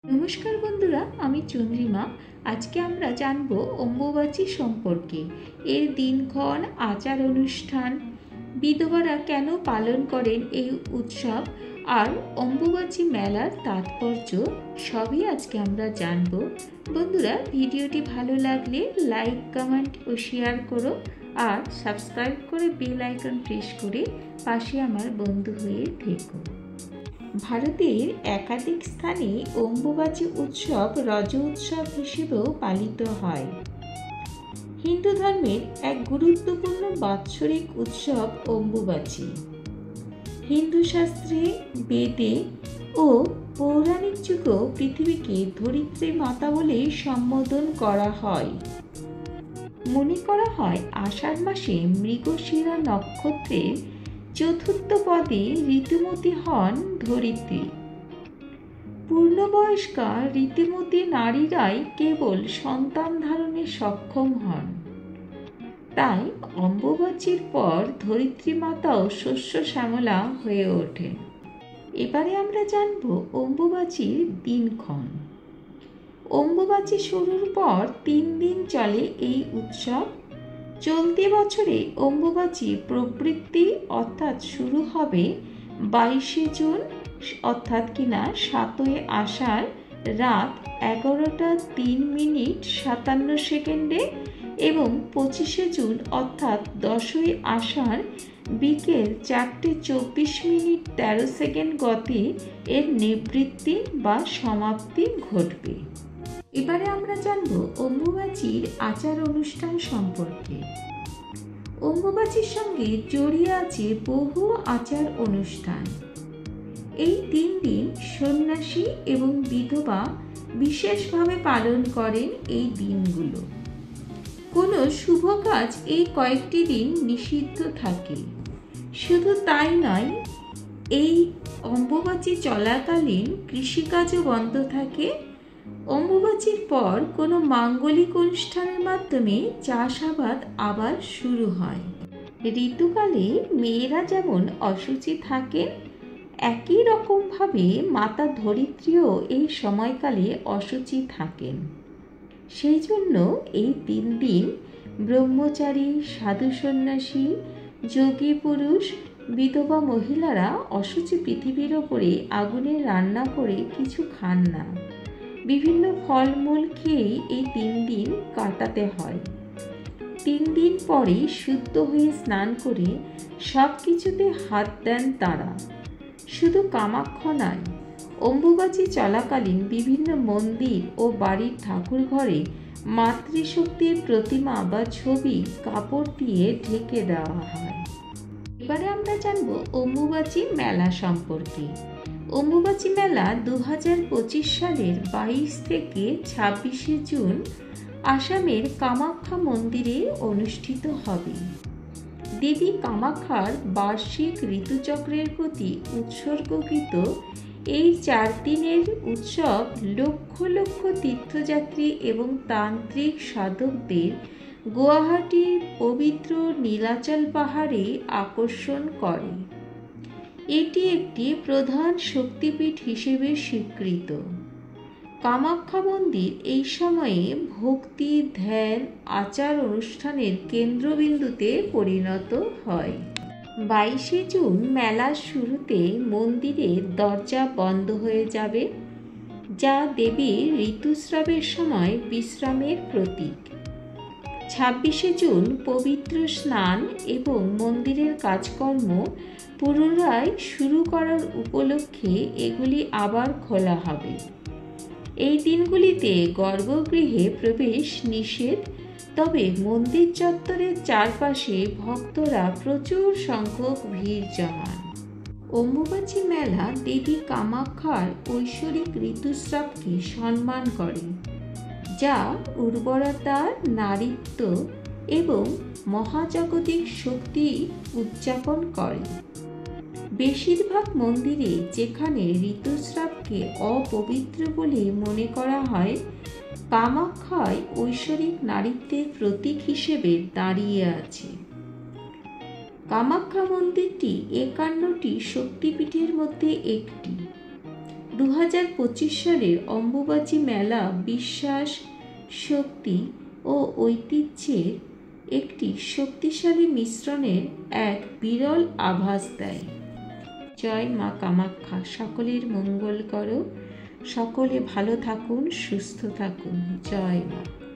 নমস্কার বন্ধুরা, আমি চন্দ্রিমা। আজকে আমরা জানব অম্বুবাচী সম্পর্কে, এর দিনক্ষণ, আচার অনুষ্ঠান, বিধবারা কেন পালন করেন এই উৎসব, আর অম্বুবাচী মেলার তাৎপর্য সবই আজকে আমরা জানব। বন্ধুরা, ভিডিওটি ভালো লাগলে লাইক, কমেন্ট ও শেয়ার করো, আর সাবস্ক্রাইব করে বেল আইকন প্রেস করে পাশে আমার বন্ধু হয়ে থেকো। ভারতের একাধিক স্থানে অম্বুবাচী উৎসব রজ উৎসব হিসেবেও পালিত হয়। হিন্দু ধর্মের এক গুরুত্বপূর্ণ বাৎসরিক উৎসব অম্বুবাচী। হিন্দু শাস্ত্রে, বেদে ও পৌরাণিক যুগেও পৃথিবীকে ধরিত্রী মাতা বলেই সম্বোধন করা হয়। মনে করা হয় আষাঢ় মাসে মৃগশিরা নক্ষত্রের চতুর্থ পদে ঋতুমতী হন ধরিত্রী। পূর্ণবয়স্কা ঋতুমতী নারীরাই কেবল সন্তান ধারণে সক্ষম হন। তাই অম্বুবাচীর পর ধরিত্রী মাতাও শস্য শ্যামলা হয়ে ওঠেন। এবারে আমরা জানব অম্বুবাচীর দিনক্ষণ। অম্বুবাচী শুরুর পর 3 দিন চলে এই উৎসব। চলতি বছরে অম্বুবাচী প্রবৃত্তি অর্থাৎ শুরু হবে 22শে জুন অর্থাৎ 7ই আষাঢ় রাত 11:03:57 এবং 25শে জুন অর্থাৎ 10ই আষাঢ় বিকেল 4:24:13 গতে এর নিবৃত্তি বা সমাপ্তি ঘটবে। এবারে আমরা জানব অম্বুবাচীর আচার অনুষ্ঠান সম্পর্কে। অম্বুবাচীর সঙ্গে জড়িয়ে আছে বহু আচার অনুষ্ঠান। এই 3 দিন সন্ন্যাসী এবং বিধবা বিশেষভাবে পালন করেন এই দিনগুলো। কোনো শুভ কাজ এই কয়েকটি দিন নিষিদ্ধ থাকে। শুধু তাই নয়, এই অম্বুবাচী চলাকালীন কৃষিকাজও বন্ধ থাকে। অম্বুবাচীর পর কোনো মাঙ্গলিক অনুষ্ঠানের মাধ্যমে চাষাবাদ আবার শুরু হয়। ঋতুকালে মেয়েরা যেমন অশুচি থাকেন, একই রকমভাবে মাতা ধরিত্রীও এই সময়কালে অশুচি থাকেন। সেই জন্য এই 3 দিন ব্রহ্মচারী, সাধু সন্ন্যাসী, যোগী পুরুষ, বিধবা মহিলারা অশুচি পৃথিবীর ওপরে আগুনে রান্না করে কিছু খান না। বিভিন্ন ফলমূল খেয়েই এই 3 দিন কাটাতে হয়। 3 দিন পরে শুদ্ধ হয়ে স্নান করে সব কিছুতে হাত দেন তারা। শুধু কামাখ্যা নয়, অম্বুবাচী চলাকালীন বিভিন্ন মন্দির ও বাড়ির ঠাকুর ঘরে মাতৃশক্তির প্রতিমা বা ছবি কাপড় দিয়ে ঢেকে দেওয়া হয়। এবারে আমরা জানব অম্বুবাচী মেলা সম্পর্কে। অম্বুবাচী মেলা 2025 সালের 22 থেকে 26শে জুন আসামের কামাখ্যা মন্দিরে অনুষ্ঠিত হবে। দেবী কামাখ্যার বার্ষিক ঋতুচক্রের প্রতি উৎসর্গকৃত এই 4 দিনের উৎসব লক্ষ লক্ষ তীর্থযাত্রী এবং তান্ত্রিক সাধকদের গুয়াহাটির পবিত্র নীলাচল পাহাড়ে আকর্ষণ করে। এটি একটি প্রধান শক্তিপীঠ হিসেবে স্বীকৃত। কামাখ্যা মন্দির এই সময়ে ভক্তি, ধ্যান, আচার অনুষ্ঠানের কেন্দ্রবিন্দুতে পরিণত হয়। 22শে জুন মেলার শুরুতে মন্দিরের দরজা বন্ধ হয়ে যাবে, যা দেবীর ঋতুস্রাবের সময় বিশ্রামের প্রতীক। 26শে জুন পবিত্র স্নান এবং মন্দিরের কাজকর্ম পুনরায় শুরু করার উপলক্ষে এগুলি আবার খোলা হবে। এই দিনগুলিতে গর্ভগৃহে প্রবেশ নিষেধ, তবে মন্দির চত্বরের চারপাশে ভক্তরা প্রচুর সংখ্যক ভিড় জমান। অম্বুবাচী মেলা দেবী কামাখ্যার ঐশ্বরিক ঋতুস্রাবকে সম্মান করে, যা উর্বরতা, নারীত্ব এবং মহাজাগতিক শক্তি উদযাপন করে। বেশিরভাগ মন্দিরে যেখানে ঋতুস্রাবকে অপবিত্র বলে মনে করা হয়, কামাখ্যায় ঐশ্বরিক নারীত্বের প্রতীক হিসেবে দাঁড়িয়ে আছে। কামাখ্যা মন্দিরটি 51টি শক্তিপীঠের মধ্যে একটি। 2025 সালের অম্বুবাচী মেলা বিশ্বাস, শক্তি ও ঐতিহ্যের একটি শক্তিশালী মিশ্রণের এক বিরল আভাস দেয়। জয় মা কামাখ্যা। সকলের মঙ্গল করো, সকলে ভালো থাকুন, সুস্থ থাকুন। জয় মা।